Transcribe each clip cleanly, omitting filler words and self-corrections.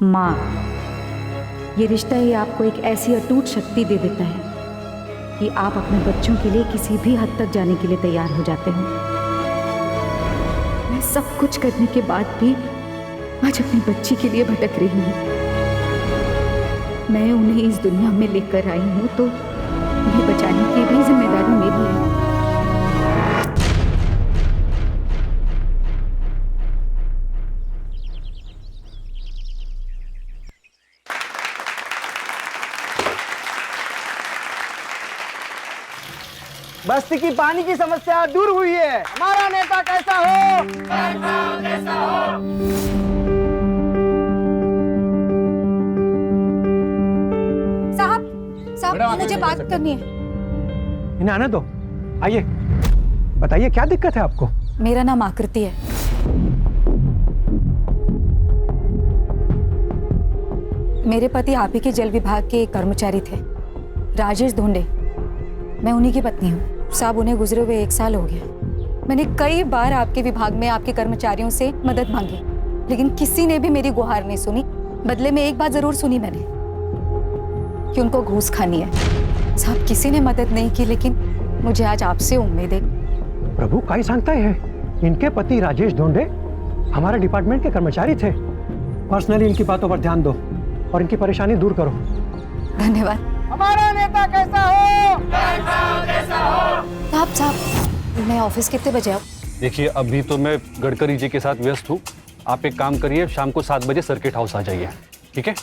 माँ, ये रिश्ता ही आपको एक ऐसी अटूट शक्ति दे देता है कि आप अपने बच्चों के लिए किसी भी हद तक जाने के लिए तैयार हो जाते हो। मैं सब कुछ करने के बाद भी आज अपनी बच्ची के लिए भटक रही हूँ। मैं उन्हें इस दुनिया में लेकर आई हूँ तो उन्हें बचाने की भी जिम्मेदारी मेरी है। बस्ती की पानी की समस्या दूर हुई है। हमारा नेता कैसा हो? कैसा हो? साहब मुझे बात करनी है। इन्हें आने दो। आइए, बताइए क्या दिक्कत है आपको? मेरा नाम आकृति है। मेरे पति आप ही के जल विभाग के कर्मचारी थे, राजेश धोंडे। मैं उन्हीं की पत्नी हूँ। साहब, उन्हें गुजरे हुए 1 साल हो गया। मैंने कई बार आपके विभाग में आपके कर्मचारियों से मदद मांगी, लेकिन किसी ने भी मेरी गुहार नहीं सुनी। बदले में एक बात जरूर सुनी मैंने कि उनको घूस खानी है। साहब, किसी ने मदद नहीं की, लेकिन मुझे आज आपसे उम्मीद है। प्रभु, काय सांगताय है? इनके पति राजेश धोंडे हमारे डिपार्टमेंट के कर्मचारी थे। पर्सनली इनकी बातों पर ध्यान दो और इनकी परेशानी दूर करो। धन्यवाद। हमारा नेता कैसा हो? कैसा हो? साहब, मैं ऑफिस कितने बजे आऊँ? देखिए, अभी तो मैं गडकरी जी के साथ व्यस्त हूँ। आप एक काम करिए, शाम को 7 बजे सर्किट हाउस आ जाइए, ठीक है?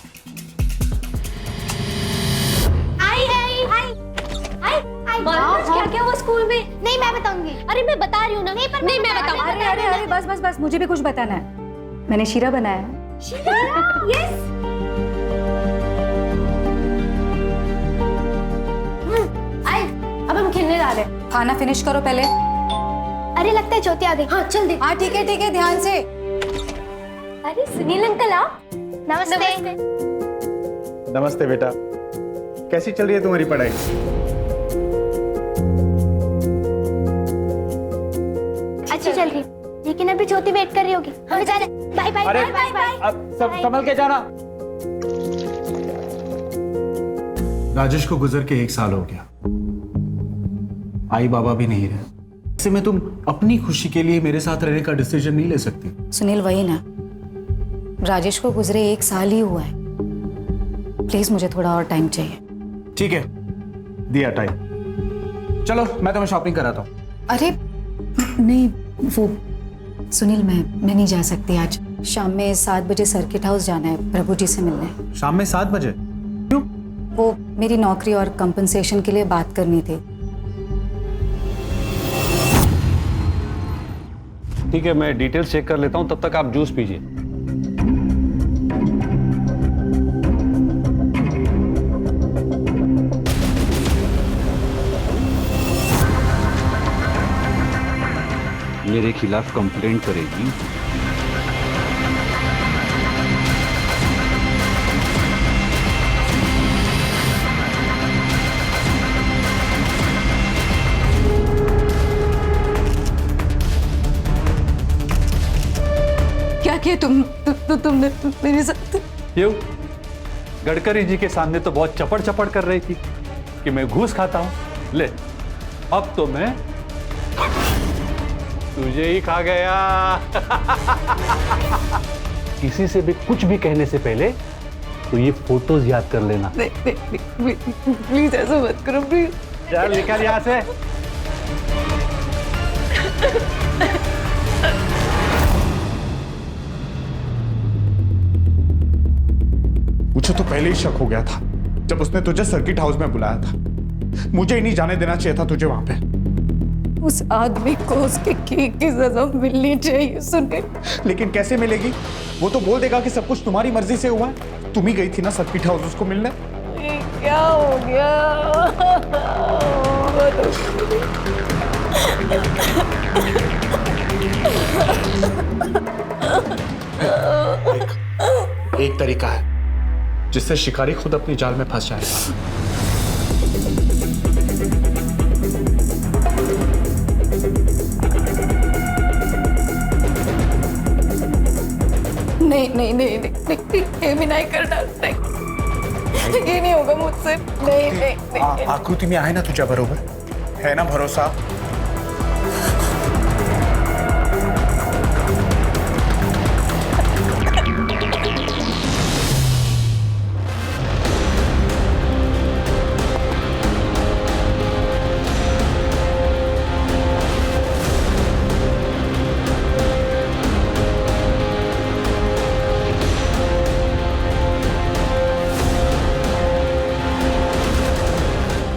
क्या हुआ स्कूल में? नहीं, मैं बताऊंगी। अरे मैं बता रही हूँ ना। नहीं, मैं बताऊंगी। अरे बस, मुझे भी कुछ बताना है। मैंने शीरा बनाया है। शीरा? यस। अब हम खेलने जा रहे हैं। खाना फिनिश करो पहले। अरे लगता है ज्योति आ गई। हाँ चल दे। हाँ ठीक है, ध्यान से। अरे सुनील अंकल आप। नमस्ते। नमस्ते बेटा, कैसी चल रही है तुम्हारी पढ़ाई? अच्छी चल रही, लेकिन अभी ज्योति वेट कर रही होगी। हमें जाना। Bye bye bye bye. अब सब संभल के जाना। राजेश को गुजर के 1 साल हो गया। आई बाबा भी नहीं रहे। ऐसे में तुम अपनी खुशी के लिए मेरे साथ रहने का डिसीजन नहीं ले सकती। सुनील, वही ना, राजेश को गुजरे 1 साल ही हुआ है। प्लीज मुझे थोड़ा और टाइम चाहिए। ठीक है, दिया टाइम। चलो मैं तुम्हें शॉपिंग कराता हूँ। अरे नहीं, वो सुनील, मैं नहीं जा सकती आज। शाम में 7 बजे सर्किट हाउस जाना है प्रभु जी से मिलने। शाम में 7 बजे? क्यों? वो मेरी नौकरी और कंपनसेशन के लिए बात करनी थी। ठीक है, मैं डिटेल्स चेक कर लेता हूँ, तब तक आप जूस पीजिए। मेरे खिलाफ कंप्लेंट करेगी। क्या किया तुमने मेरे साथ? क्यों? गडकरी जी के सामने तो बहुत चपड़ चपड़ कर रही थी कि मैं घूस खाता हूं। ले, अब तो मैं तुझे ही खा गया। किसी से भी कुछ भी कहने से पहले तो ये फोटोज याद कर लेना। प्लीज ऐसा मत करो, प्लीज। चल निकल यहां से। मुझे तो पहले ही शक हो गया था जब उसने तुझे सर्किट हाउस में बुलाया था। मुझे ही नहीं जाने देना चाहिए था तुझे वहां पे। उस आदमी को उसके की सजा मिलनी चाहिए सुनील। लेकिन कैसे मिलेगी? वो तो बोल देगा कि सब कुछ तुम्हारी मर्जी से हुआ है। तुम ही गई थी ना सर्किट हाउस उसको मिलने। क्या हो गया? एक तरीका है जिससे शिकारी खुद अपनी जाल में फंस जाएगा। नहीं नहीं नहीं नहीं नहीं, ये भी नहीं करना, नहीं, ये नहीं होगा मुझसे, नहीं नहीं नहीं। आकृति में आहे ना तुझ्या बरोबर, है ना भरोसा?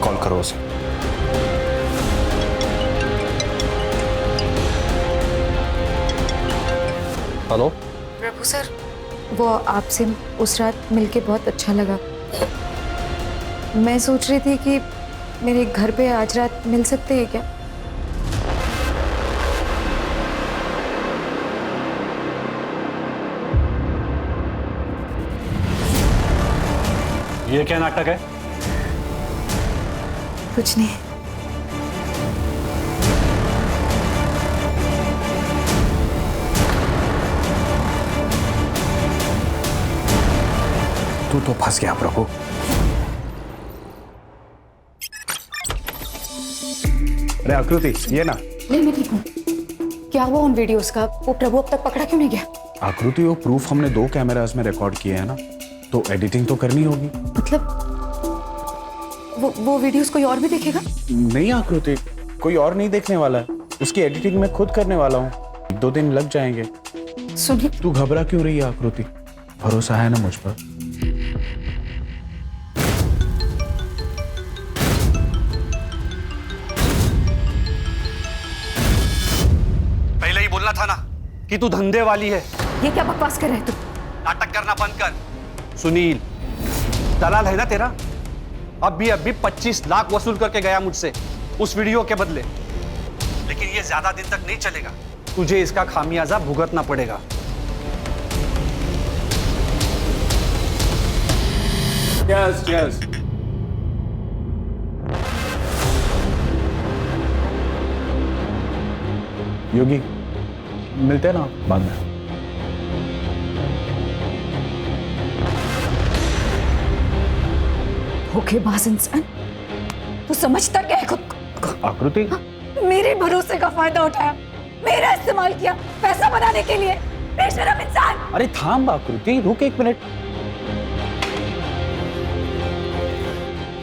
कॉल करो उसे। हेलो। प्रभु सर, वो आपसे उस रात मिलके बहुत अच्छा लगा। मैं सोच रही थी कि मेरे घर पे आज रात मिल सकते हैं क्या? ये क्या नाटक है? कुछ नहीं। तू तो फंस गया प्रभु। अरे आकृति, ये ना। नहीं, मैं ठीक हूँ। क्या हुआ उन वीडियोस का? वो प्रभु अब तक पकड़ा क्यों नहीं गया? आकृति, वो प्रूफ हमने 2 कैमरास में रिकॉर्ड किए हैं ना, तो एडिटिंग तो करनी होगी। मतलब वो वीडियोस कोई और भी देखेगा? नहीं आकृति, कोई और नहीं देखने वाला है, उसकी एडिटिंग मैं खुद करने वाला हूँ। 2 दिन लग जाएंगे। सुनिए, तू घबरा क्यों रही है आकृति? भरोसा है ना मुझ पर? पहले ही बोलना था ना कि तू धंधे वाली है। ये क्या बकवास कर रहे हो तुम? नाटक करना बंद कर। सुनील दलाल है ना तेरा? अभी 25 लाख वसूल करके गया मुझसे उस वीडियो के बदले, लेकिन ये ज्यादा दिन तक नहीं चलेगा। तुझे इसका खामियाजा भुगतना पड़ेगा। Yes yes. योगी, मिलते हैं ना बाद में। धोखेबाज इंसान, तू समझता क्या है खुद को? आकृति, मेरे भरोसे का फायदा उठाया, मेरा इस्तेमाल किया पैसा बनाने के लिए। बेशरम इंसान। अरे थाम आकृति, रुक 1 मिनट।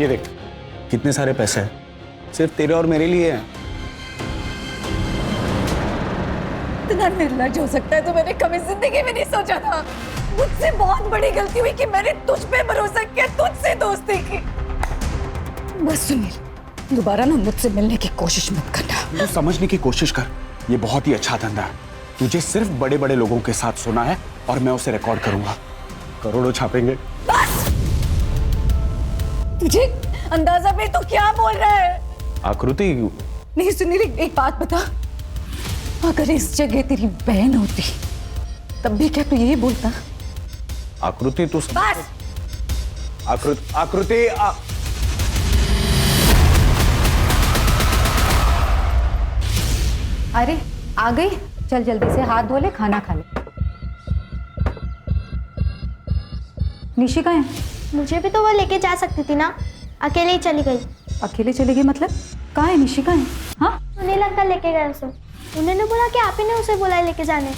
ये देख, कितने सारे पैसे हैं, सिर्फ तेरे और मेरे लिए हैं। इतना निर्लज हो सकता है तो मैंने कभी जिंदगी में नहीं सोचा था। मुझसे बहुत बड़ी गलती हुई कि मैंने तुझ पे भरोसा किया, तुझसे दोस्ती की। बस सुनील, दोबारा ना मुझसे मिलने की कोशिश मत करना। तू समझने की कोशिश कर, ये बहुत ही अच्छा धंधा है। तुझे सिर्फ बड़े बड़े लोगों के साथ सुना है और मैं उसे रिकॉर्ड करूंगा। करोड़ों छापेंगे। बस! तुझे अंदाजा भी तो क्या बोल रहा है? आकृति, नहीं सुनील, एक बात बता, अगर इस जगह तेरी बहन होती तब भी क्या तू यही बोलता? आकृति तू बस! आकृति अरे आ गई, चल जल्दी से हाथ धो ले, खाना खा ले। निशी कहाँ है? मुझे भी तो वो लेके जा सकती थी ना, अकेले ही चली गई। अकेले चली गई मतलब? कहाँ है निशी, कहाँ है? हाँ, सुनील अंकल लेके गए उसे। उन्होंने बोला कि आप ही ने उसे बोला है लेके जाने।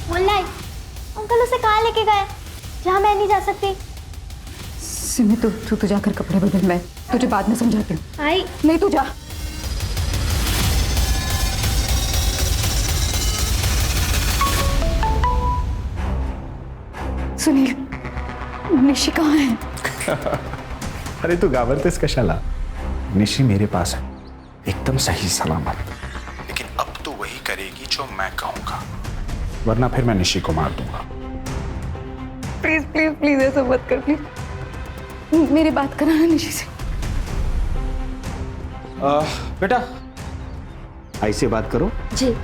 बोल रहा है अंकल उसे कहाँ लेके गए जहाँ मैं नहीं जा सकती। सिमी तू जाकर कपड़े बदल, मैं तुझे बाद में समझाती हूँ। आई नहीं तू जा। सुनील, निशी कहाँ है? अरे तू घाबरतेस कशाला? निशी मेरे पास है, एकदम सही सलामत। लेकिन अब तो वही करेगी जो मैं कहूंगा, वरना फिर मैं निशी को मार दूंगा। प्लीज प्लीज प्लीज ऐसा मत कर, प्लीज मेरी बात कराना निशी से। बेटा आई से बात करो। जी।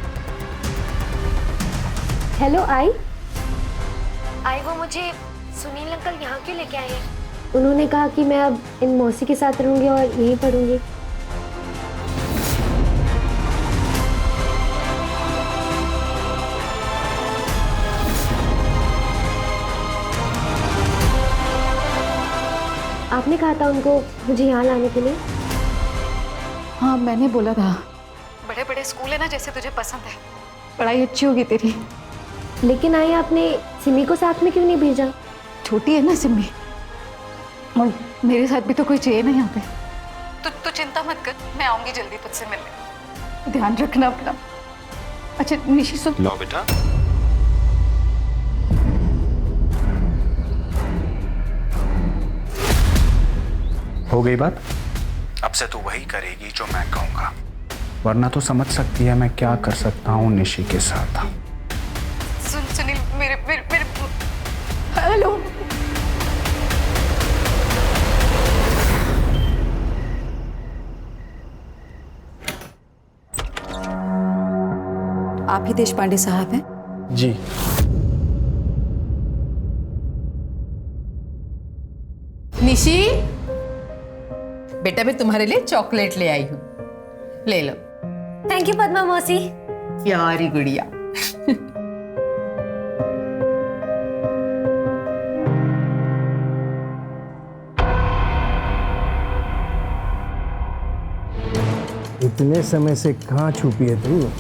हेलो आई वो मुझे सुनील अंकल यहाँ क्यों लेके आए हैं? उन्होंने कहा कि मैं अब इन मौसी के साथ रहूंगी और यहीं पढ़ूंगी। आपने कहा था उनको मुझे यहाँ लाने के लिए। हाँ, मैंने बोला था बड़े बड़े स्कूल है ना जैसे तुझे पसंद है, पढ़ाई अच्छी होगी तेरी। लेकिन आई आपने सिमी को साथ में क्यों नहीं भेजा? छोटी है ना सिमी, और मेरे साथ भी तो कोई चाहिए ना यहाँ पे। तू चिंता मत कर, मैं आऊंगी जल्दी तुझसे मिलने। ध्यान रखना अपना। अच्छा निशी सुन। लो बेटा। हो गई बात। अब से तू वही करेगी जो मैं कहूंगा, वरना तो समझ सकती है मैं क्या कर सकता हूँ निशी के साथ। सुनील, मेरे हेलो। आप ही देश पांडे साहब हैं? जी। निशी, बेटा मैं तुम्हारे लिए चॉकलेट ले आई हूँ, ले लो। थैंक यू पद्मा मौसी। प्यारी गुड़िया। इतने समय से कहाँ छुपी है तू?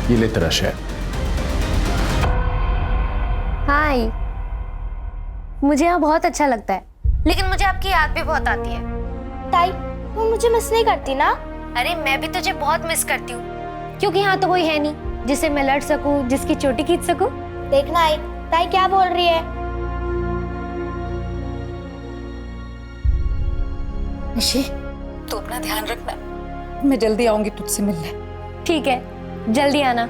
ये ले तेरा शेयर। हाय, मुझे यहाँ बहुत अच्छा लगता है, लेकिन मुझे आपकी याद भी बहुत आती है। ताई, वो मुझे मिस नहीं करती ना? अरे मैं भी तुझे बहुत मिस करती हूँ, क्योंकि यहाँ तो कोई है नहीं जिससे मैं लड़ सकूँ, जिसकी चोटी खींच सकूँ। देखना आई, ताई क्या बोल रही है? निशी, तू अपना ध्यान रखना, मैं जल्दी आऊंगी तुझसे मिलने। ठीक है, जल्दी आना।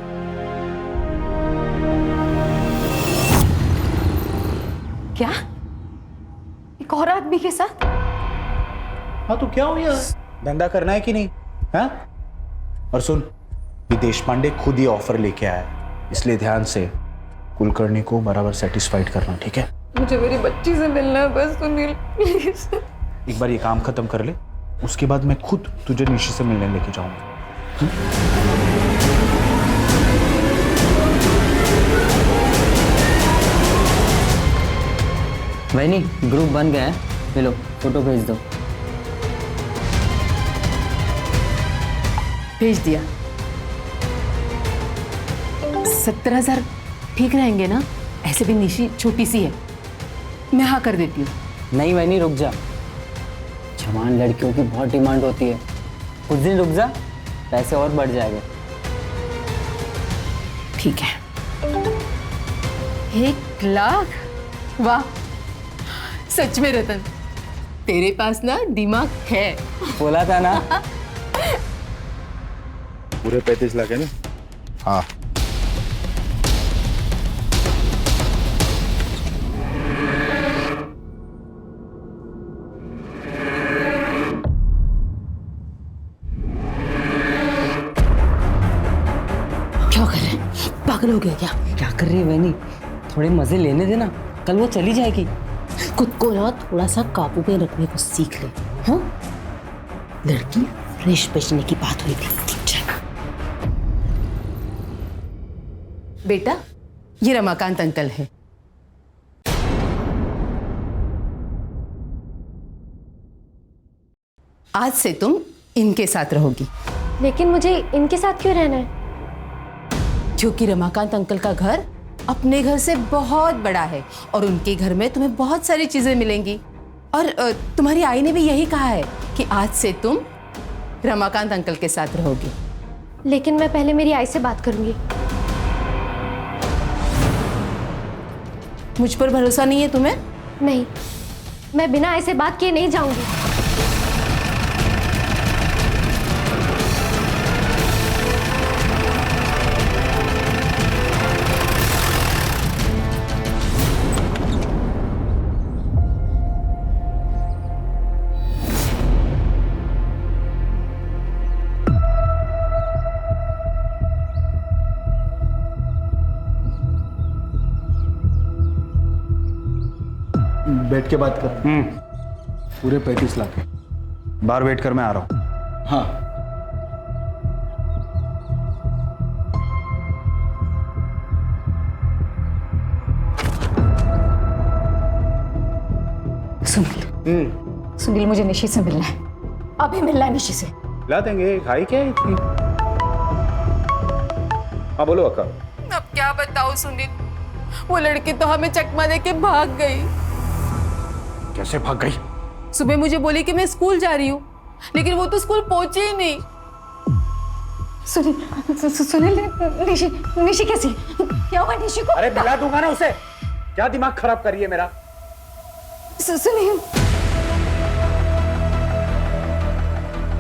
क्या? एक और आदमी के साथ? हाँ तो क्या हो गया? धंधा करना है कि नहीं? हाँ? और सुन, ये देश पांडे खुद ही ऑफर लेके आया है, इसलिए ध्यान से कुलकर्णी को बराबर सेटिस्फाइड करना, ठीक है? मुझे मेरी बच्ची से मिलना है बस सुनील, प्लीज। एक बार ये काम खत्म कर ले, उसके बाद मैं खुद तुझे निशी से मिलने लेके जाऊंगा। वैनी, ग्रुप बन गया है, ले लो फोटो भेज दो। भेज दिया। 17,000 ठीक रहेंगे ना? ऐसे भी निशी छोटी सी है, मैं हाँ कर देती हूँ। नहीं वैनी, रुक जा, जवान लड़कियों की बहुत डिमांड होती है, कुछ दिन रुक जा, पैसे और बढ़ जाएंगे। ठीक है। 1 लाख? वाह, सच में रतन, तेरे पास ना दिमाग है। बोला था ना। पूरे 35 लाख है ना? हाँ। क्या कर रहे हैं? पागल हो गया क्या? क्या कर रही है वैनी? थोड़े मजे लेने देना, कल वो चली जाएगी। खुद को ना थोड़ा सा काबू में रखने को सीख ले। हाँ, लड़की फ्रेश बेचने की बात हुई थी। बेटा, ये रमाकांत अंकल है। आज से तुम इनके साथ रहोगी। लेकिन मुझे इनके साथ क्यों रहना है? क्योंकि रमाकांत अंकल का घर अपने घर से बहुत बड़ा है और उनके घर में तुम्हें बहुत सारी चीजें मिलेंगी। और तुम्हारी आई ने भी यही कहा है कि आज से तुम रमाकांत अंकल के साथ रहोगी। लेकिन मैं पहले मेरी आई से बात करूंगी। मुझ पर भरोसा नहीं है तुम्हें? नहीं, मैं बिना आई से बात किए नहीं जाऊंगी। बैठ के बात कर। पूरे 35 लाख है। बाहर वेट कर, मैं आ रहा हूँ। हाँ। सुनील, सुनील मुझे निशी से मिलना है, अभी मिलना है निशी से। ला देंगे, खाई क्या है इतनी? हाँ बोलो अक्का। अब क्या बताऊं सुनील, वो लड़की तो हमें चकमा दे के भाग गई। कैसे भाग गई? सुबह मुझे बोली कि मैं स्कूल जा रही हूँ, लेकिन वो तो स्कूल पहुंची ही नहीं। सुनील, सुनील, निशी, निशी कैसी? क्या हुआ निशी को? अरे मिला दूंगा ना उसे। क्या दिमाग खराब कर रही है मेरा? सुनील,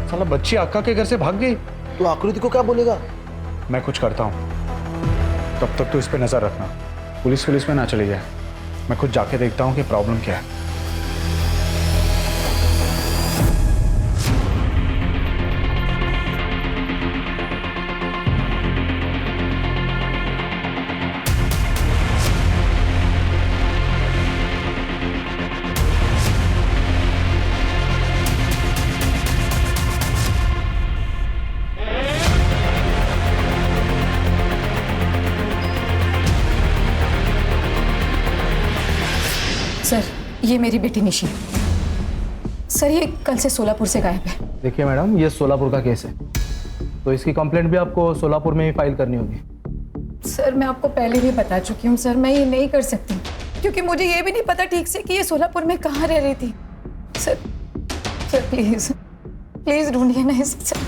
साला बच्ची अक्का के घर से भाग गई। तू आकृति को क्या बोलेगा? मैं कुछ करता हूँ, तब तक तू इस पे नजर रखना। पुलिस में ना चली जाए। मैं खुद जाके देखता हूँ कि प्रॉब्लम क्या है। सर ये मेरी बेटी निशी है। सर ये कल से सोलापुर से गायब है। देखिए मैडम, ये सोलापुर का केस है, तो इसकी कंप्लेंट भी आपको सोलापुर में ही फाइल करनी होगी। सर मैं आपको पहले भी बता चुकी हूँ सर, मैं ये नहीं कर सकती क्योंकि मुझे ये भी नहीं पता ठीक से कि ये सोलापुर में कहाँ रह रही थी। सर सर प्लीज प्लीज ढूंढिए ना इसे सर।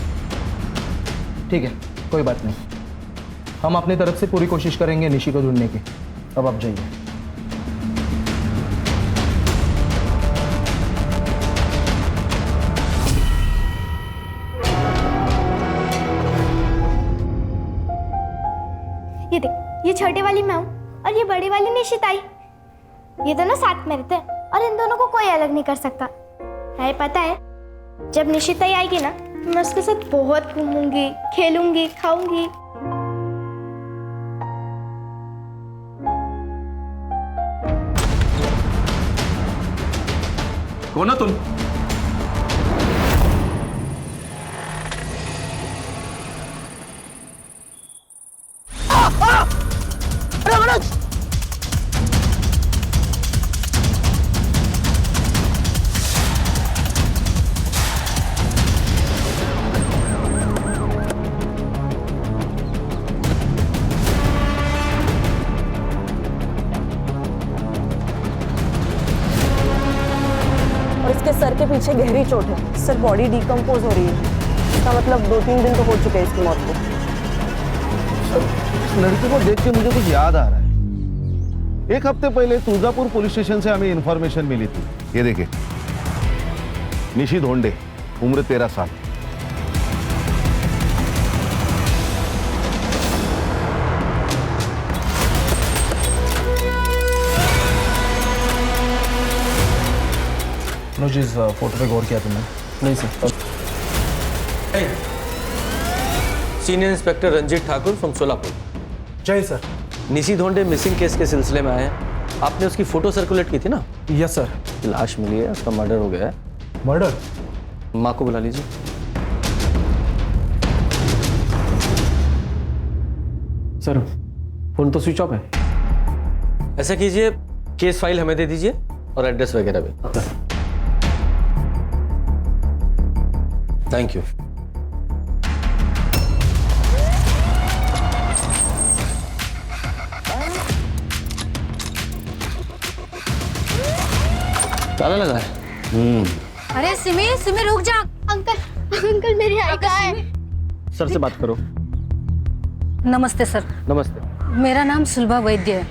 ठीक है, कोई बात नहीं, हम अपनी तरफ से पूरी कोशिश करेंगे निशी को ढूंढने की। अब आप जाइए। ये देख, ये छोटे वाली मैं हूँ और ये बड़ी वाली निशिताई। ये दोनों साथ में रहते हैं और इन दोनों को कोई अलग नहीं कर सकता है। पता है, जब निशिताई आएगी ना तो मैं उसके साथ बहुत घूमूंगी, खेलूंगी, खाऊंगी। कौन हो तुम? और इसके सर के पीछे गहरी चोट है सर। बॉडी डिकम्पोज हो रही है, इसका मतलब 2-3 दिन तो हो चुके हैं इसकी मौत को। इस लड़की को देख के मुझे कुछ याद आ रहा है। एक हफ्ते पहले तुळजापुर पुलिस स्टेशन से हमें इंफॉर्मेशन मिली थी। ये देखिए, निशी धोंडे, उम्र 13 साल। अनुज, इस फोटो पे गौर किया तुमने? नहीं sir. Senior inspector Ranjit Thakur from Solapur. जय सर। निशी धोंडे मिसिंग केस के सिलसिले में आए हैं। आपने उसकी फोटो सर्कुलेट की थी ना? Yes sir. लाश मिली है, उसका मर्डर हो गया है। मर्डर? माँ को बुला लीजिए। सर फोन तो स्विच ऑफ है। ऐसा कीजिए, केस फाइल हमें दे दीजिए और एड्रेस वगैरह भी। Thank you. ताला लगा है। अरे सिमी, सिमी रुक जा। अंकल मेरी आई कहाँ है? सर से बात करो। नमस्ते सर। नमस्ते। मेरा नाम सुलभा वैद्य है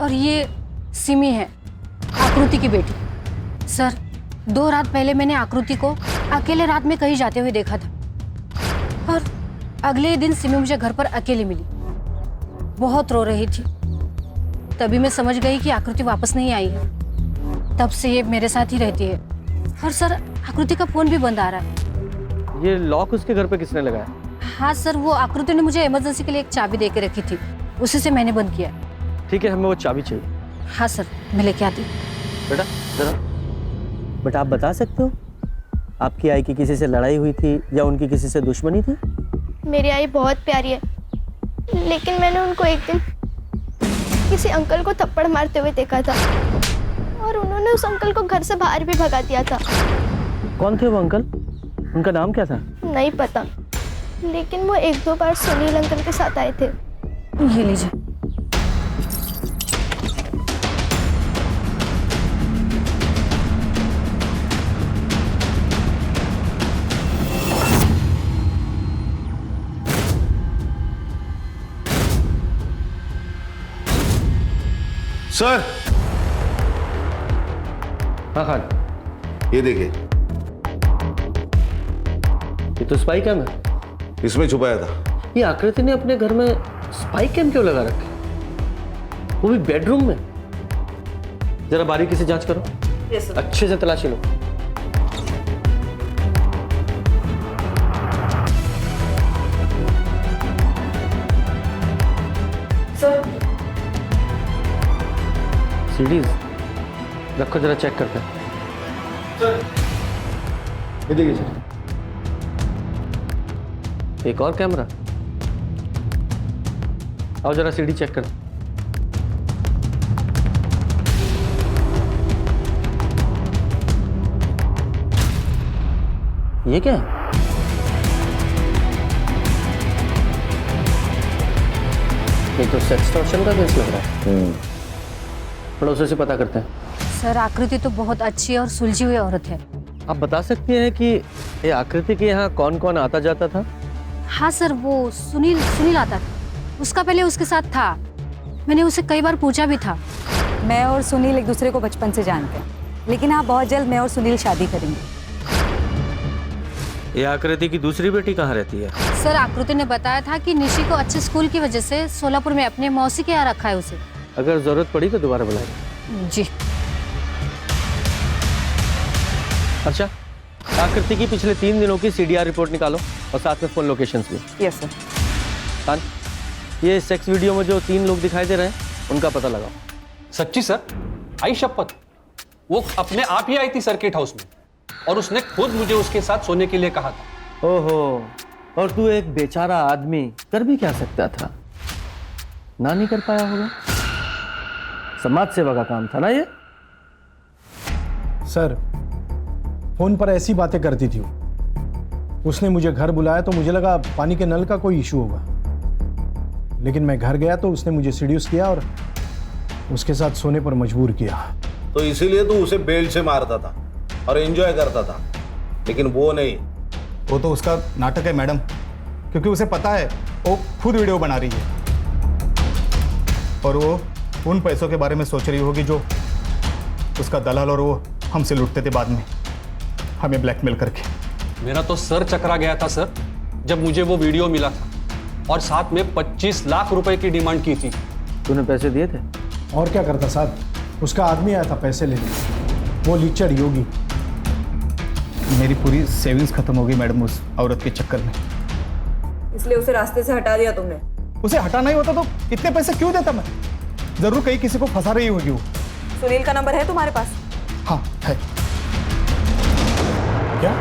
और ये सिमी है, आकृति की बेटी। सर 2 रात पहले मैंने आकृति को अकेले रात में कहीं जाते हुए देखा था और अगले दिन सिमी मुझे घर पर अकेली मिली। बहुत रो रही थी। तभी मैं समझ गई कि आकृति वापस नहीं आई है। तब से ये मेरे साथ ही रहती है। और सर आकृति का फोन भी बंद आ रहा है। ये लॉक उसके घर पे किसने लगाया? हाँ सर, वो आकृति ने मुझे इमरजेंसी के लिए एक चाबी दे के रखी थी, उसी से मैंने बंद किया। ठीक है, हमें वो चाबी चाहिए। हाँ सर, मैं लेके आती हूँ। बेटा जरा। बट आप बता सकते हो आपकी आई की किसी से लड़ाई हुई थी या उनकी किसी से दुश्मनी थी? मेरी आई बहुत प्यारी है, लेकिन मैंने उनको एक दिन किसी अंकल को थप्पड़ मारते हुए देखा था और उन्होंने उस अंकल को घर से बाहर भी भगा दिया था। कौन थे वो अंकल? उनका नाम क्या था? नहीं पता, लेकिन वो 1-2 बार सुनील अंकल के साथ आए थे। ये लीजिए। सर हाँ खान, ये देखिए, ये तो स्पाई कैम है। इसमें छुपाया था। ये आकृति ने अपने घर में स्पाई कैम क्यों लगा रखे, वो भी बेडरूम में? जरा बारीकी से जांच करो। Yes sir. अच्छे से तलाशी लो। सर सीडीज रखो, जरा चेक करते हैं। ये देखिए सर, एक और कैमरा। आओ जरा सीडी चेक कर। ये क्या है? ये तो सेक्सटॉर्शन का केस लग रहा है। पड़ोसी से पता करते हैं। सर आकृति तो बहुत अच्छी और सुलझी हुई औरत है। आप बता सकती हैं कि ये आकृति के यहाँ कौन कौन आता जाता था? हाँ सर, वो सुनील आता था, उसका पहले उसके साथ था। मैंने उसे कई बार पूछा भी था। मैं और सुनील एक दूसरे को बचपन से जानते हैं, लेकिन आप बहुत जल्द मैं और सुनील शादी करेंगे। ये आकृति की दूसरी बेटी कहाँ रहती है? सर आकृति ने बताया था कि निशी को अच्छे स्कूल की वजह से सोलापुर में अपने मौसी के यहाँ रखा है उसे। अगर जरूरत पड़ी तो दोबारा बुलाएंगे। जी। अच्छा, आकृति की पिछले 3 दिनों की सीडीआर रिपोर्ट निकालो और साथ में फोन लोकेशंस भी। Yes sir. खान, ये सेक्स वीडियो में जो 3 लोग दिखाई दे रहे हैं उनका पता लगाओ। सच्ची सर? आई शपथ, वो अपने आप ही आई थी सर्किट हाउस में और उसने खुद मुझे उसके साथ सोने के लिए कहा था। ओहो, और तू एक बेचारा आदमी कर भी क्या सकता था? ना नहीं कर पाया होगा। समाज सेवा का काम था ना ये। सर फोन पर ऐसी बातें करती थी उसने मुझे घर बुलाया तो मुझे लगा पानी के नल का कोई इशू होगा, लेकिन मैं घर गया तो उसने मुझे सीड्यूस किया और उसके साथ सोने पर मजबूर किया। तो इसीलिए तू उसे बेल्ट से मारता था और एंजॉय करता था, लेकिन वो नहीं। वो तो उसका नाटक है मैडम, क्योंकि उसे पता है वो खुद वीडियो बना रही है और वो उन पैसों के बारे में सोच रही होगी जो उसका दलाल और वो हमसे लूटते थे बाद में, हमें ब्लैकमेल करके। मेरा तो सर चकरा गया था सर जब मुझे वो वीडियो मिला था और साथ में 25 लाख रुपए की डिमांड की थी। तूने पैसे दिए थे? और क्या करता साहब, उसका आदमी आया था पैसे लेने, वो लीचड़ योगी। मेरी पूरी सेविंग्स खत्म हो गई मैडम उस औरत के चक्कर में। इसलिए उसे रास्ते से हटा दिया तुमने? उसे हटाना ही होता तो इतने पैसे क्यों देता मैं? जरूर कहीं किसी को फंसा रही होगी वो। सुनील का नंबर है तुम्हारे पास? हाँ है। क्या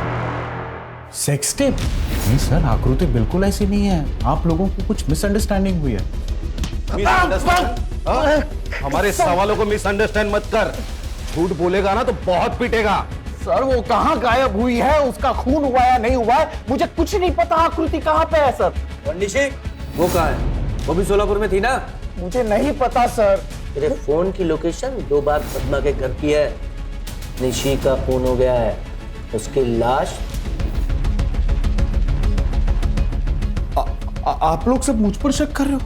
सेक्स टेप? नहीं सर, आकृति बिल्कुल ऐसी नहीं है। आप लोगों को कुछ मिसअंडरस्टैंडिंग हुई है। हमारे सवालों को मिसअंडरस्टैंड मत कर। झूठ बोलेगा ना तो बहुत पीटेगा। सर वो कहाँ गायब हुई है, उसका खून हुआ या नहीं हुआ है मुझे कुछ नहीं पता। आकृति कहाँ पे है सर? और निशी वो कहाँ है? वो भी सोलापुर में थी ना? मुझे नहीं पता सर। तेरे फोन की लोकेशन 2 बार पद्मा के घर की है। निशी का फोन हो गया है, उसकी लाश। आप लोग सब मुझ पर शक कर रहे हो?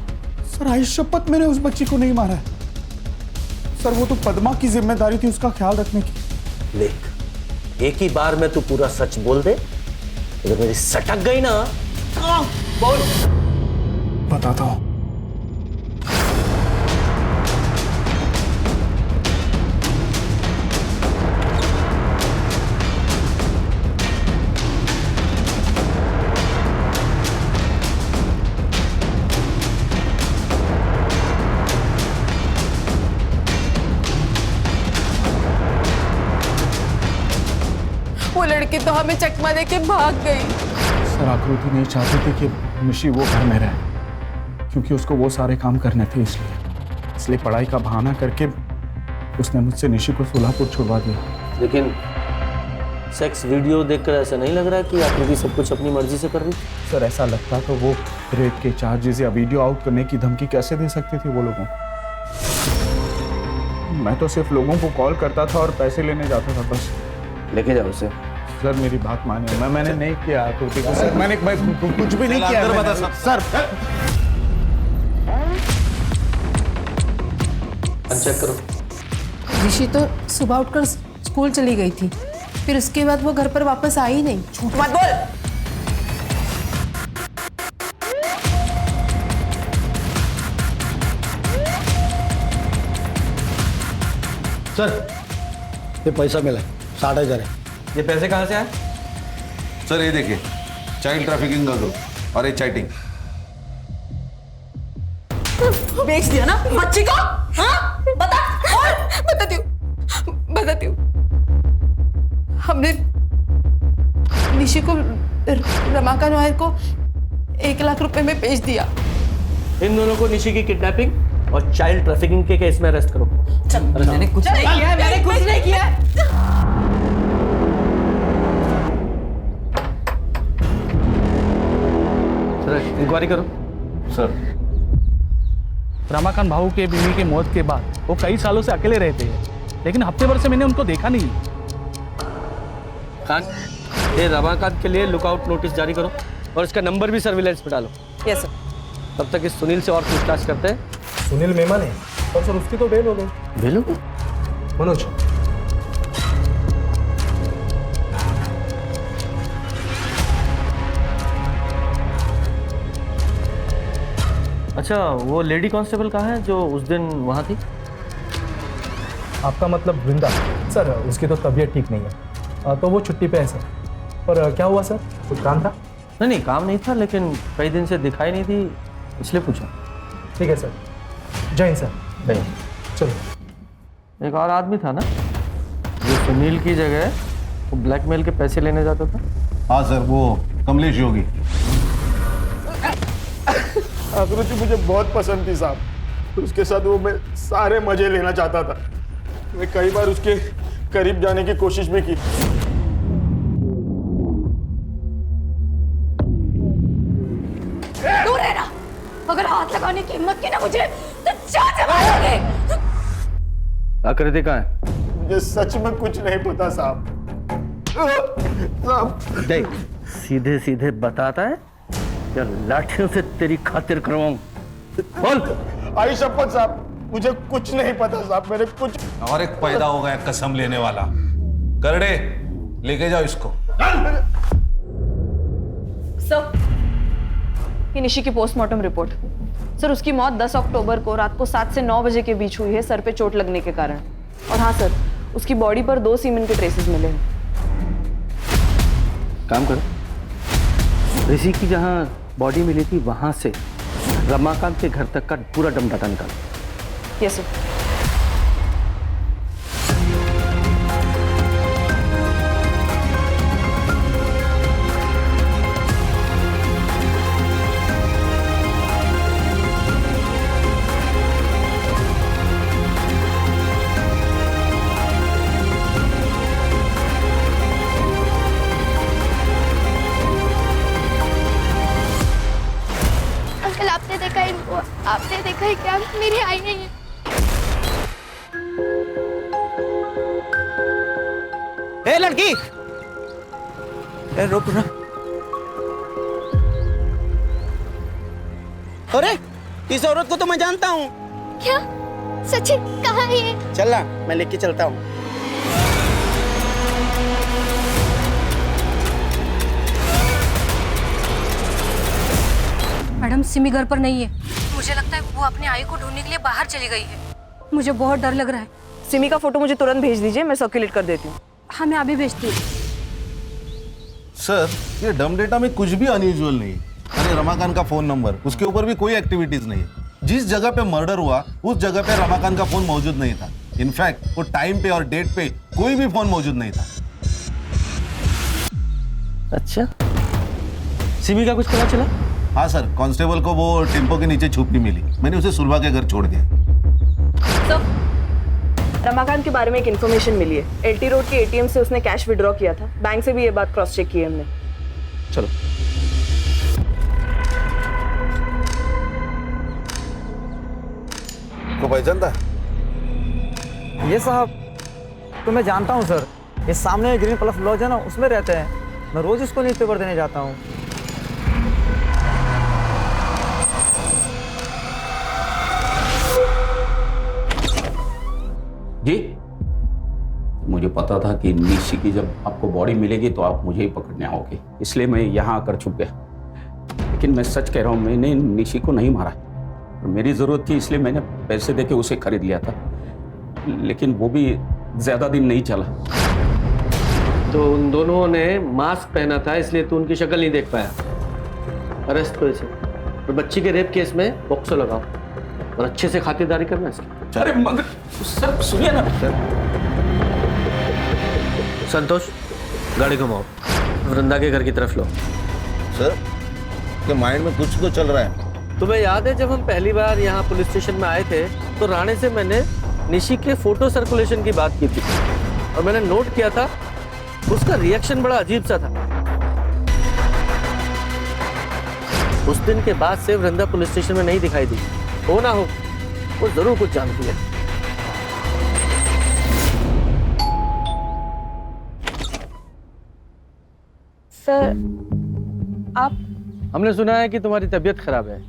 सर आई शपथ मैंने उस बच्ची को नहीं मारा है सर। वो तो पद्मा की जिम्मेदारी थी उसका ख्याल रखने की। देख, एक ही बार में तू पूरा सच बोल दे, अगर मेरी सटक गई ना। बोल। बताता हूं। वो लड़की तो हमें चकमा दे के भाग गई। सर आकृति नहीं चाहती थी कि निशी वो घर में रहे, क्योंकि उसको वो सारे काम करने थे, इसलिए पढ़ाई का बहाना करके उसने मुझसे निशी को सोलापुर छुड़वा दिया। लेकिन सेक्स वीडियो देखकर ऐसा नहीं लग रहा है कि आकृति सब कुछ अपनी मर्जी से कर रही? सर ऐसा लगता तो वो रेप के चार्जेस या वीडियो आउट करने की धमकी कैसे दे सकती थी वो लोगों को? मैं तो सिर्फ लोगों को कॉल करता था और पैसे लेने जाता था बस। लेके जाओ उसे। सर मेरी बात मानिए, मैंने नहीं किया आकृति को सर, मैंने कुछ भी नहीं किया सर। चेक करो। ऋषि तो सुबह उठकर स्कूल चली गई थी, फिर उसके बाद वो घर पर वापस आई ही नहीं। झूठ मत बोल। सर ये पैसा मिला 60,000 है। ये पैसे कहाँ से आए? सर ये देखिए, चाइल्ड ट्रैफिकिंग का ग्रुप और ये चैटिंग। बेच दिया ना बच्ची को? हाँ बता। बताती हूँ। हमने निशी को रमाकांत नायर को 1 लाख रुपए में बेच दिया। इन दोनों को निशी की किडनैपिंग और चाइल्ड ट्रैफिकिंग के केस में अरेस्ट करो। मैंने कुछ नहीं किया, मैंने कुछ नहीं किया। सर इंक्वायरी करो। सर रमाकांत भाऊ के बीवी की मौत के बाद वो कई सालों से अकेले रहते हैं, लेकिन हफ्ते भर से मैंने उनको देखा नहीं। खान, ये रमाकांत के लिए लुकआउट नोटिस जारी करो और इसका नंबर भी सर्विलांस पे डालो। Yes sir. तब तक इस सुनील से और पूछताछ करते हैं। सुनील मेमन है और सर उसकी तो बेल हो गई। बेल हो गई? मनोज अच्छा, वो लेडी कांस्टेबल कहाँ है जो उस दिन वहाँ थी? आपका मतलब वृंदा? सर उसकी तो तबीयत ठीक नहीं है, तो वो छुट्टी पे है सर। पर क्या हुआ सर, कुछ काम था? नहीं काम नहीं था, लेकिन कई दिन से दिखाई नहीं थी, इसलिए पूछा। ठीक है सर, जय हिंद सर। जय हिंद। चलो। एक और आदमी था ना जो सुनील की जगह वो ब्लैकमेल के पैसे लेने जाता था? हाँ सर, वो कमलेश योगी। आकृति मुझे बहुत पसंद थी साहब, उसके साथ वो मैं सारे मजे लेना चाहता था। मैं कई बार उसके करीब जाने की कोशिश भी की। दूर रहना। अगर हाथ लगाने की हिम्मत की ना मुझे तो जान से मारोगे। आकृति कहाँ है? मुझे सच में कुछ नहीं पता साहब। देख, सीधे सीधे बताता है या लाठियों से तेरी खातिर करवाऊं? बोल। आई शपथ साहब, मुझे कुछ नहीं पता साहब, मैंने कुछ। और एक पैदा हो गया कसम लेने वाला। करड़े लेके जाओ इसको। सर, ये निशी की पोस्टमार्टम रिपोर्ट। सर उसकी मौत 10 अक्टूबर को रात को 7 से 9 बजे के बीच हुई है, सर पे चोट लगने के कारण। और हाँ सर, उसकी बॉडी पर 2 सीमेंट के ट्रेसेस मिले हैं। काम करो, ऋषि की जहाँ बॉडी मिली थी वहां से रमाकांत के घर तक का पूरा डम डाटा निकालो। Yes sir. आपने देखा है क्या? मेरी आई नहीं है। ए लड़की, ए रुक ना। अरे इस औरत को तो मैं जानता हूँ। क्या? सच्ची? कहाँ है ये? चल ना, मैं लेके चलता हूँ। मैडम सिमी घर पर नहीं है। मुझे लगता है वो अपने आई को ढूंढने के लिए बाहर चली गई है। मुझे बहुत डर लग रहा है। सिमी का फोटो मुझे तुरंत भेज दीजिए, मैं सर्कुलेट कर देती हूँ। हाँ मैं अभी भेजती हूँ। सर ये डम डेटा में कुछ भी अनयूजुअल नहीं है। अरे रमाकांत का फोन नंबर, उसके ऊपर भी कोई एक्टिविटीज नहीं है। जिस जगह पे मर्डर हुआ उस जगह पे रमाकांत का फोन मौजूद नहीं था। इनफैक्ट वो टाइम पे और डेट पे कोई भी फोन मौजूद नहीं था। अच्छा, सिमी का कुछ पता चला? हाँ सर, कांस्टेबल को वो टेम्पो के नीचे छुपी मिली। मैंने उसे सुलभा के घर छोड़ दिया। तो रमाकांत के बारे में एक इन्फॉर्मेशन मिली है। एलटी रोड के एटीएम से उसने कैश विड्रॉ किया था। बैंक से भी ये बात क्रॉस चेक की है हमने। चलो। को पहचानता है? ये साहब तो मैं जानता हूँ सर। ये सामने ग्रीन प्लस लॉज है ना, उसमें रहते हैं। मैं रोज इसको न्यूज़पेपर देने जाता हूँ। जी, मुझे पता था कि निशी की जब आपको बॉडी मिलेगी तो आप मुझे ही पकड़ने आओगे, इसलिए मैं यहाँ आकर छुप गया। लेकिन मैं सच कह रहा हूँ, मैंने निशी को नहीं मारा। मेरी ज़रूरत थी इसलिए मैंने पैसे देके उसे खरीद लिया था, लेकिन वो भी ज़्यादा दिन नहीं चला। तो उन दोनों ने मास्क पहना था इसलिए तू उनकी शक्ल नहीं देख पाया। अरेस्ट करो इसे और बच्ची के रेप केस में पॉक्सो लगाओ और अच्छे से खातिरदारी करना इसकी। अरे मगर सर सुनिए ना। संतोष, गाड़ी घुमाओ, वृंदा के घर की तरफ लो। सर के माइंड में कुछ तो चल रहा है। तुम्हें याद है जब हम पहली बार यहाँ पुलिस स्टेशन में आए थे तो राणे से मैंने निशी के फोटो सर्कुलेशन की बात की थी और मैंने नोट किया था उसका रिएक्शन बड़ा अजीब सा था। उस दिन के बाद से वृंदा पुलिस स्टेशन में नहीं दिखाई दी। हो ना हो, वो जरूर कुछ जानती है। सर आप? हमने सुना है कि तुम्हारी तबीयत खराब है,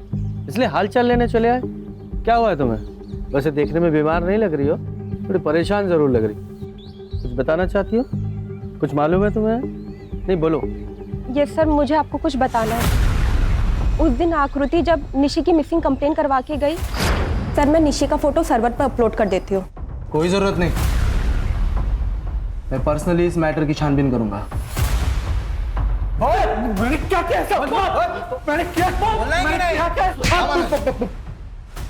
इसलिए हालचाल लेने चले आए। क्या हुआ है तुम्हें? वैसे देखने में बीमार नहीं लग रही हो, थोड़ी परेशान जरूर लग रही। कुछ बताना चाहती हो? कुछ मालूम है तुम्हें? नहीं बोलो। ये सर, मुझे आपको कुछ बताना है। उस दिन आकृति जब निशी की मिसिंग कंप्लेन करवा के गई, सर मैं निशी का फोटो सर्वर पर अपलोड कर देती हूँ। कोई जरूरत नहीं, मैं पर्सनली इस मैटर की छानबीन करूंगा। मैंने क्या किया? मैंने क्या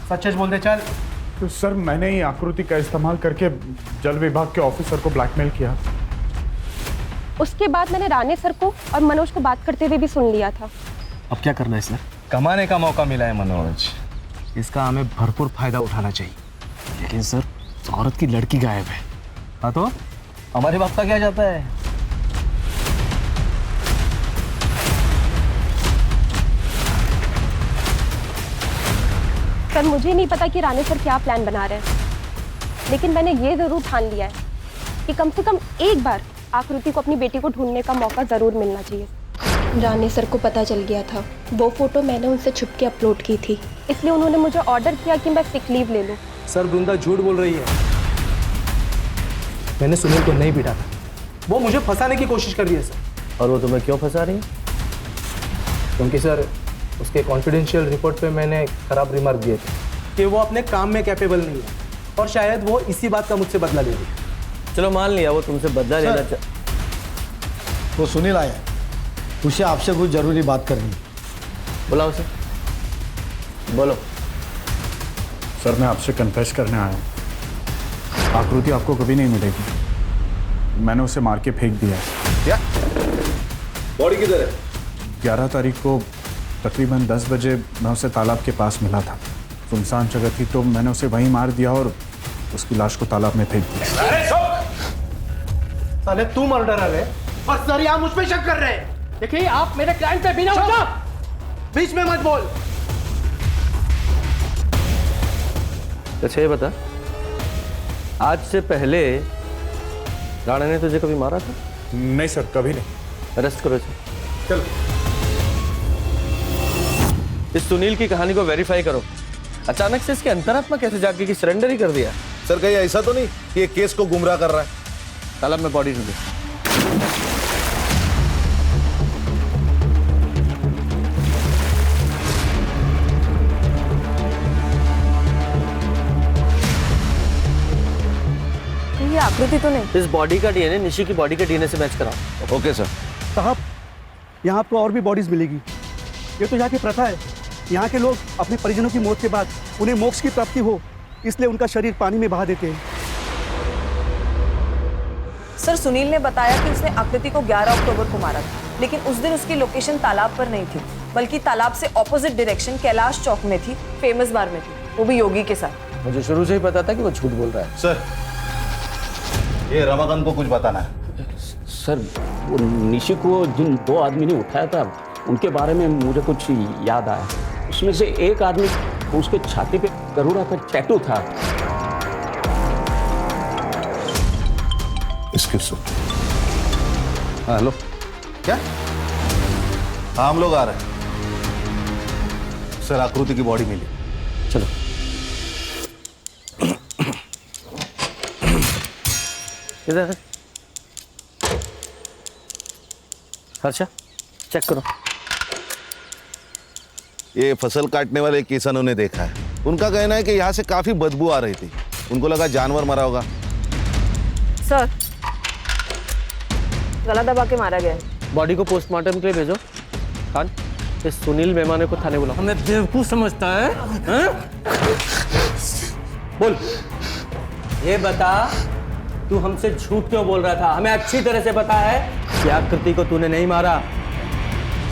सच बोल दे चल। तो सर मैंने ही आकृति का इस्तेमाल करके जल विभाग के ऑफिसर को ब्लैकमेल किया। उसके बाद मैंने राणे सर को और मनोज को बात करते हुए भी सुन लिया था। अब क्या करना है सर? कमाने का मौका मिला है मनोज, इसका हमें भरपूर फायदा उठाना चाहिए। लेकिन सर, औरत की लड़की गायब है। हाँ तो हमारे बाप का क्या जाता है? सर मुझे नहीं पता कि राणे सर क्या प्लान बना रहे हैं, लेकिन मैंने ये जरूर ठान लिया है कि कम से कम एक बार आकृति को अपनी बेटी को ढूंढने का मौका जरूर मिलना चाहिए। राणे सर को पता चल गया था वो फोटो मैंने उनसे छुप के अपलोड की थी, इसलिए उन्होंने मुझे ऑर्डर किया कि मैं सिक लीव ले लूं। सर वृंदा झूठ बोल रही है। मैंने सुनील को नहीं पीटा था, वो मुझे फंसाने की कोशिश कर रही है सर। और वो तुम्हें क्यों फंसा रही है? क्योंकि सर उसके कॉन्फिडेंशियल रिपोर्ट पे मैंने खराब रिमार्क दिए थे कि वो अपने काम में कैपेबल नहीं है, और शायद वो इसी बात का मुझसे बदला ले रही है। चलो मान लिया वो तुमसे बदला लेना तो सुनील आया, उसे आपसे कुछ जरूरी बात करनी। बुलाओ उसे, बोलो। सर मैं आपसे कन्फेस करने आया हूँ। आकृति आपको कभी नहीं मिलेगी। मैंने उसे मार के फेंक दिया है। क्या? बॉडी किधर है? 11 तारीख को तकरीबन 10 बजे मैं उसे तालाब के पास मिला था। सुनसान जगह थी तो मैंने उसे वहीं मार दिया और उसकी लाश को तालाब में फेंक दिया। साले तू मर्डरर है और सर यहाँ मुझ पे शक कर रहे हैं। देखिए आप मेरे क्लाइंट पे बिना बीच में मत बोल। अच्छा ये बता, आज से पहले राणा ने तुझे कभी मारा था? नहीं सर, कभी नहीं। अरेस्ट करो इसे। चलो। इस सुनील की कहानी को वेरीफाई करो। अचानक से इसके अंतरात्मा कैसे जाके कि सरेंडर ही कर दिया? सर कहीं ऐसा तो नहीं कि ये केस को गुमराह कर रहा है? तालाब में बॉडी ढूंढो। ये आकृति तो नहीं। इस बॉडी का डीएनए निशी की बॉडी के डीएनए से मैच कराओ। Okay sir. साहब यहाँ आपको और भी बॉडीज मिलेगी। ये तो यहाँ की प्रथा है। यहाँ के लोग अपने परिजनों की मौत के बाद उन्हें मोक्ष की प्राप्ति हो, इसलिए उनका शरीर पानी में बहा देते हैं। सर सुनील ने बताया कि उसने आकृति को 11 अक्टूबर को मारा था। लेकिन उस दिन उसकी लोकेशन तालाब पर नहीं थी, बल्कि तालाब से ऑपोजिट डायरेक्शन कैलाश चौक में थी, फेमस बार में थी, वो भी योगी के साथ। मुझे शुरू से ही पता था कि वो झूठ बोल रहा है। सर, ये रमाकांत को कुछ बताना है। सर, वो निशी को जिन 2 आदमी ने उठाया था उनके बारे में मुझे कुछ याद आया। उसमें से एक आदमी, उसके छाती पे गरुड़ा का टैटू था। हाँ, हेलो, क्या? हाँ, हम लोग आ रहे हैं। सर, आकृति की बॉडी मिली। चलो। इधर हर्षा, चेक करो। ये फसल काटने वाले किसानों ने देखा है। उनका कहना है कि यहाँ से काफी बदबू आ रही थी। उनको लगा जानवर मरा होगा। सर, गला दबा के मारा गया है। बॉडी को पोस्टमार्टम के लिए भेजो। खान, इस सुनील मेहमाने को थाने बुलाओ। हमें बेवकूफ समझता है, हैं? बोल, ये बता, तू हमसे झूठ क्यों बोल रहा था? हमें अच्छी तरह से पता है कि आकृति को तूने नहीं मारा,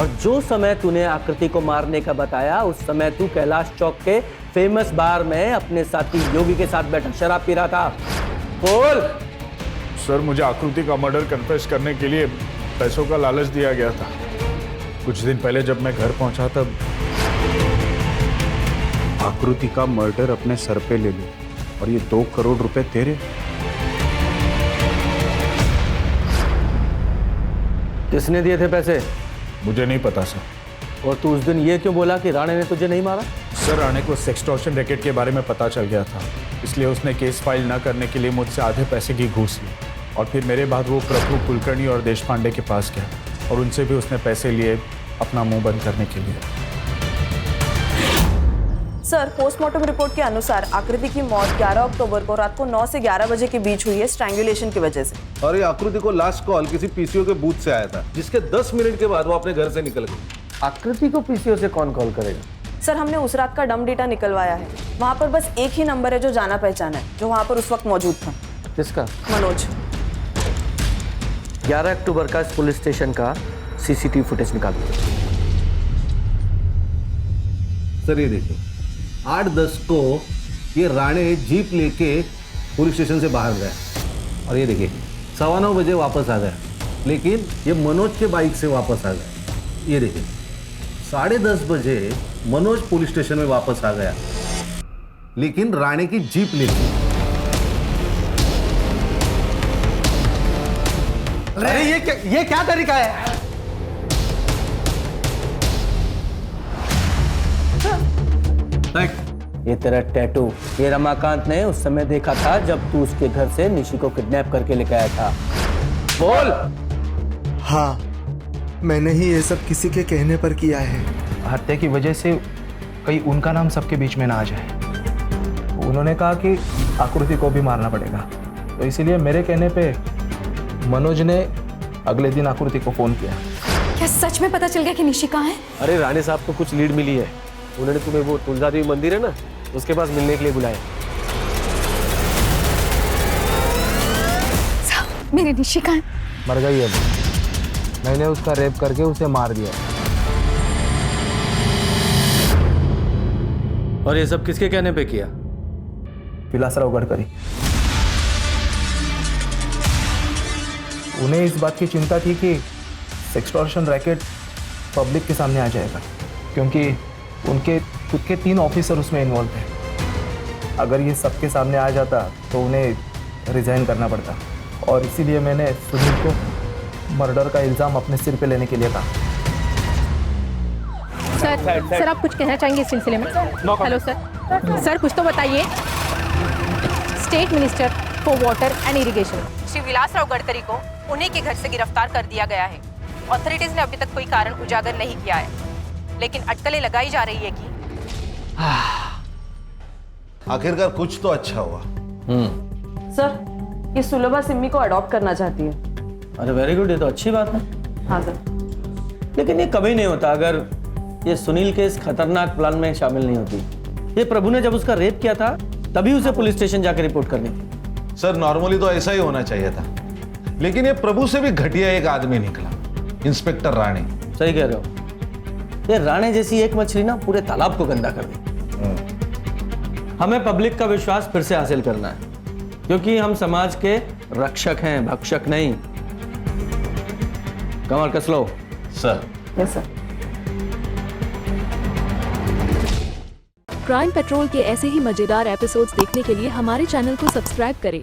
और जो समय तूने आकृति को मारने का बताया उस समय तू कैलाश चौक के फेमस बार में अपने साथी योगी के साथ बैठा शराब पी रहा था। बोल। सर, मुझे आकृति का मर्डर कन्फेस करने के लिए पैसों का लालच दिया गया था। कुछ दिन पहले जब मैं घर पहुंचा तब आकृति का मर्डर अपने सर पे ले ली और ये 2 करोड़ रुपए तेरे। किसने दिए थे पैसे? मुझे नहीं पता सर। और तू उस दिन ये क्यों बोला कि राणे ने तुझे नहीं मारा? सर, राणे को सेक्सटॉर्शन रैकेट के बारे में पता चल गया था, इसलिए उसने केस फाइल न करने के लिए मुझसे आधे पैसे की घूस ली। और फिर मेरे बाद वो प्रभु कुलकर्णी और देशपांडे के पास गया और उनसे भी उसने पैसे लिए अपना मुंह बंद करने के लिए। सर, पोस्टमार्टम रिपोर्ट के अनुसार आकृति की मौत 11 अक्टूबर को रात को 9 से 11 बजे के बीच हुई है, स्ट्रैंगुलेशन की वजह से। और ये आकृति को लास्ट कॉल किसी पीसीओ के बूथ से आया था, जिसके 10 मिनट के बाद वो अपने घर से निकल गई। आकृति को पीसीओ से कौन कॉल करेगा? सर, हमने उस रात का डम डेटा निकलवाया है। वहाँ पर बस एक ही नंबर है जो जाना पहचाना है, जो वहाँ पर उस वक्त मौजूद था। किसका? मनोज। 11 अक्टूबर का इस पुलिस स्टेशन का सीसीटीवी फुटेज निकालो। सर, ये देखिए, 8:10 को ये राणे जीप लेके पुलिस स्टेशन से बाहर गया और ये देखिए 9:15 बजे वापस आ गया, लेकिन ये मनोज के बाइक से वापस आ गया। ये देखिए 10:30 बजे मनोज पुलिस स्टेशन में वापस आ गया, लेकिन राणे की जीप लेके। अरे ये क्या तरीका है? ये तेरा टैटू, ये रमाकांत ने उस समय देखा था जब तू उसके घर से निशी को किडनैप करके लेकर आया था। बोल। हाँ, मैंने ही ये सब किसी के कहने पर किया है। हत्या की वजह से कहीं उनका नाम सबके बीच में ना आ जाए। उन्होंने कहा कि आकृति को भी मारना पड़ेगा, तो इसीलिए मेरे कहने पे मनोज ने अगले दिन आकृति को फोन किया। क्या सच में पता चल गया कि निशी कहाँ है? अरे, राणे साहब को कुछ लीड मिली है। उन्होंने तुम्हें वो तुलजा देवी मंदिर है ना, उसके पास मिलने के लिए बुलाया। मेरी निशी कहाँ है? मर गई है। मैंने उसका रेप करके उसे मार दिया। और ये सब किसके कहने पे किया? विलासराव गडकरी। उन्हें इस बात की चिंता थी कि सेक्सटॉर्शन रैकेट पब्लिक के सामने आ जाएगा, क्योंकि उनके खुद के 3 ऑफिसर उसमें इन्वॉल्व थे। अगर ये सबके सामने आ जाता तो उन्हें रिजाइन करना पड़ता, और इसीलिए मैंने सुनील को मर्डर का इल्ज़ाम अपने सिर पे लेने के लिए कहा। सर, आप कुछ कहना चाहेंगे इस सिलसिले में? हेलो सर, कुछ तो बताइए। State minister for water and irrigation Shri Vilasrao Gadkari को उन्हीं के घर से गिरफ्तार कर दिया गया है। ऑथोरिटीज ने अभी तक कोई कारण उजागर नहीं किया है, लेकिन अटकलें लगाई जा रही है कि आखिरकार कुछ तो अच्छा हुआ। सर, ये सुलभा सिम्मी को अडॉप्ट करना चाहती है। अरे वेरी गुड, ये तो अच्छी बात है। हाँ सर। लेकिन ये कभी नहीं होता अगर ये सुनील के इस खतरनाक प्लान में शामिल नहीं होती। ये प्रभु ने जब उसका रेप किया था तभी उसे पुलिस स्टेशन जाकर रिपोर्ट करनी थी। सर, नॉर्मली तो ऐसा ही होना चाहिए था, लेकिन ये प्रभु से भी घटिया एक आदमी निकला। इंस्पेक्टर राणे। सही कह रहे हो। ये राणे जैसी एक मछली ना पूरे तालाब को गंदा कर दी। हमें पब्लिक का विश्वास फिर से हासिल करना है, क्योंकि हम समाज के रक्षक हैं, भक्षक नहीं। कमर कस लो। Sir. Yes sir. Crime patrol के ऐसे ही मजेदार एपिसोड्स देखने के लिए हमारे चैनल को सब्सक्राइब करें